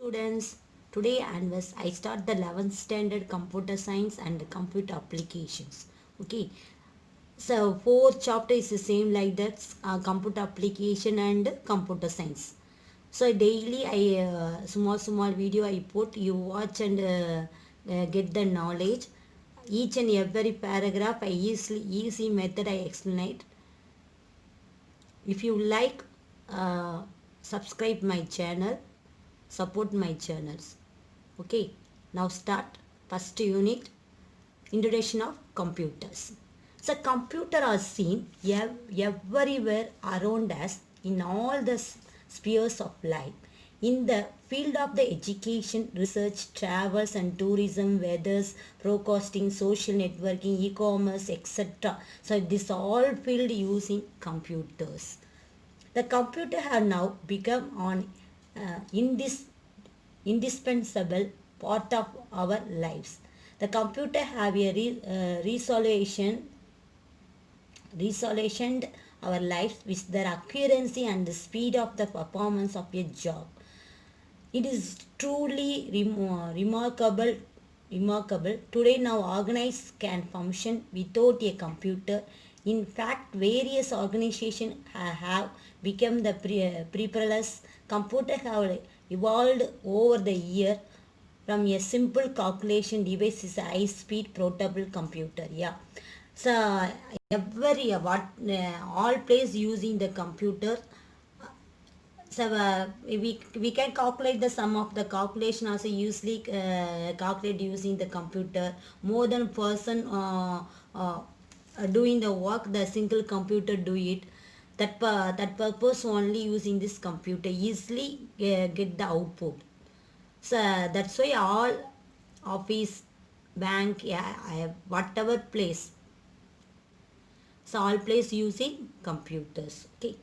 Students, today onwards I start the 11th standard computer science and computer applications. Okay, so four chapter is the same like that, computer application and computer science. So daily I small video I put, you watch and get the knowledge. Each and every paragraph I easy method I explain it. If you like, subscribe my channel, support my channels. Okay, now start first unit, introduction of computers. So computer are seen everywhere around us in all the spheres of life. In the field of the education, research, travels and tourism, weathers, broadcasting, social networking, e-commerce, etc. So this all field using computers. The computer have now become an indispensable part of our lives. The computer have a resolutioned our lives with their accuracy and the speed of the performance of a job. It is truly remarkable. Today now organized can function without a computer. In fact, various organizations have become the paperless. Computers have evolved over the year from a simple calculation device is a high-speed portable computer. Yeah. So all place using the computer. So we can calculate the sum of the calculation also usually calculate using the computer. More than person doing the work, the single computer do it. That purpose only using this computer easily get the output. So that's why all office, bank, yeah, whatever place. So all place using computers. Okay.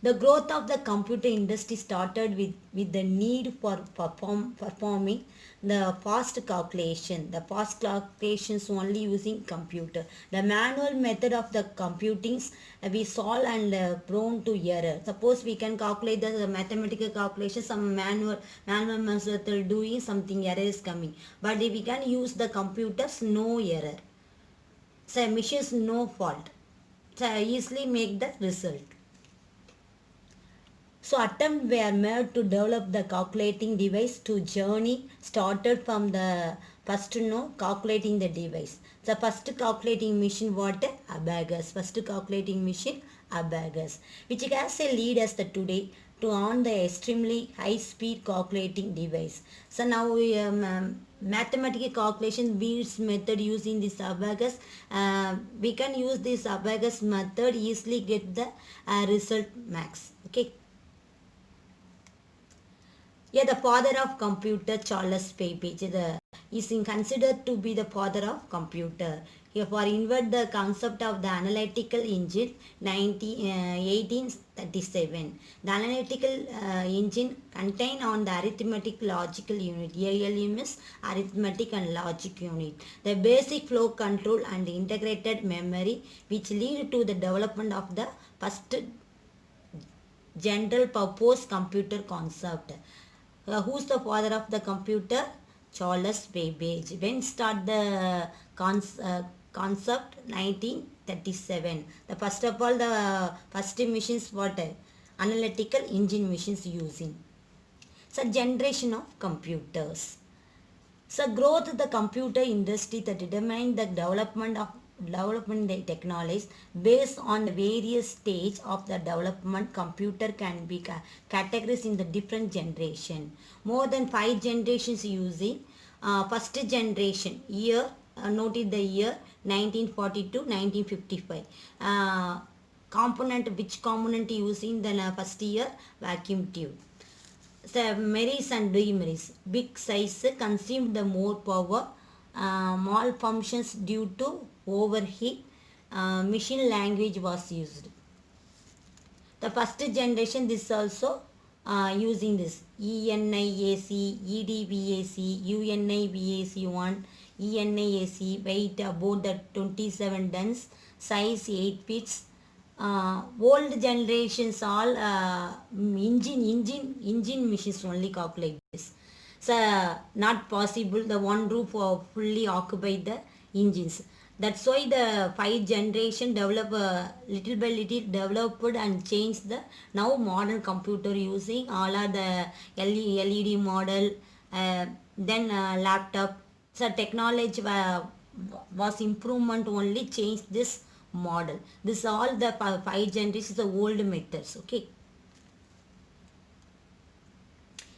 The growth of the computer industry started with the need for performing the fast calculation. The fast calculations only using computer. The manual method of the computings we solve and prone to error. Suppose we can calculate the mathematical calculation, some manual method doing something error is coming. But if we can use the computers, no error. So machines no fault. So easily make the result. So attempts were made to develop the calculating device to journey started from the first calculating the device. The first calculating machine what? Abacus. First calculating machine Abacus. Which has a lead as the today to on the extremely high speed calculating device. So now we mathematical calculation beats method using this abacus, we can use this abacus method easily get the result max. Okay. Yeah, the father of computer, Charles Babbage, is considered to be the father of computer. Here, for invert the concept of the analytical engine, 1837. The analytical engine contain on the arithmetic logical unit. ALM is arithmetic and logic unit. The basic flow control and integrated memory, which lead to the development of the first general purpose computer concept. Who's the father of the computer? Charles Babbage. When start the concept? 1937. The first of all, the first machines what? Analytical engine machines using. So generation of computers. So growth of the computer industry that determine the development the technologies based on the various stage of the development. Computer can be categorized in the different generation. More than 5 generations using first generation year, noted the year 1942 1955. Component, which component using the first year? Vacuum tube. So Marys and demarys. Big size consumed the more power. Malfunctions due to overheat. Machine language was used. The first generation this also using this ENIAC, EDVAC, UNIVAC1, ENIAC, weight about the 27 tons, size 8 feet, Old generations all engine machines only calculate this. So not possible the one roof fully occupied the engines. That's why the five generation develop little by little developed and changed the now modern computer using all are the LED model, then laptop. So technology was improvement only changed this model. This all the five generations the old methods. Okay.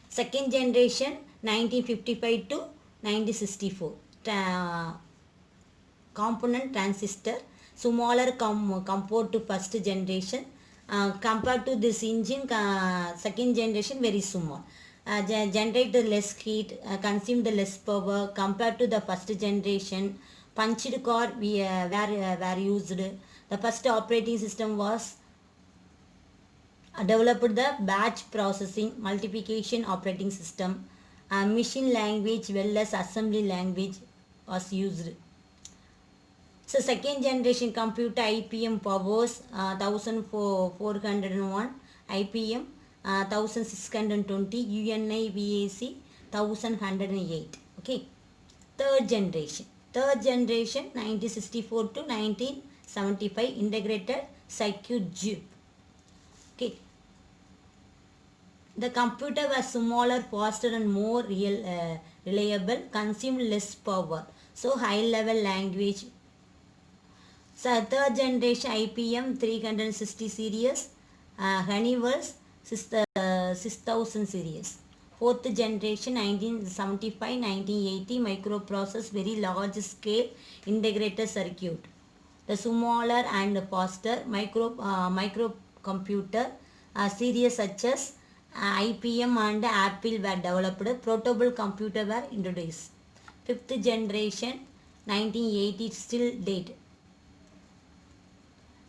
Second generation 1955 to 1964. Component transistor smaller compared to first generation, compared to this engine second generation very small, generate the less heat, consume the less power compared to the first generation. Punched cord were used. The first operating system was developed the batch processing multiplication operating system. Machine language well as assembly language was used. So second generation computer IPM powers 1401, IPM 1620, UNI VAC 1108. Okay. Third generation 1964 to 1975 integrated circuit chip. Okay. The computer was smaller, faster and more reliable, consumed less power. So high level language. So third generation IPM 360 series, Honeywell's 6000 series. Fourth generation 1975-1980 microprocessor, very large scale integrated circuit. The smaller and faster microcomputer series such as IPM and Apple were developed. Portable computer were introduced. Fifth generation 1980 still date.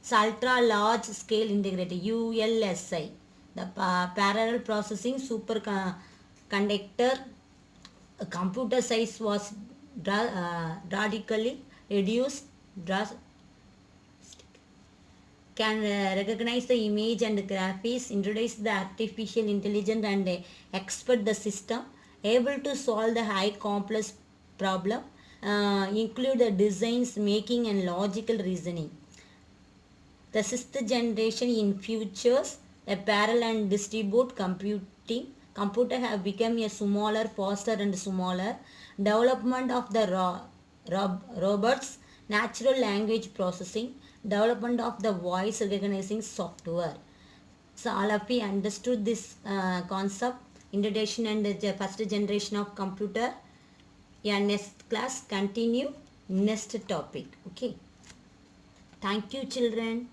So ultra large scale integrated ULSI. The parallel processing superconductor computer size was radically reduced. Can recognize the image and graphics, introduce the artificial intelligence and expert the system, able to solve the high complex problem, include the designs, making and logical reasoning. The sixth generation in futures, a parallel and distribute computing. Computer have become a smaller, faster and smaller. Development of the robots, natural language processing, development of the voice recognizing software. So all of you understood this concept, introduction and the first generation of computer. Yeah, next class continue next topic. Okay. Thank you children.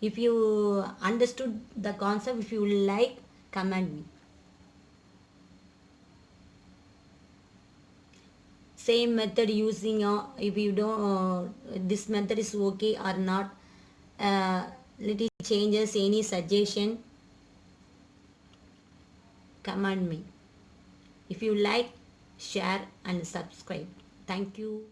If you understood the concept, if you like, comment me. Same method using, if you don't, this method is okay or not, little changes, any suggestion, comment me. If you like, share and subscribe. Thank you.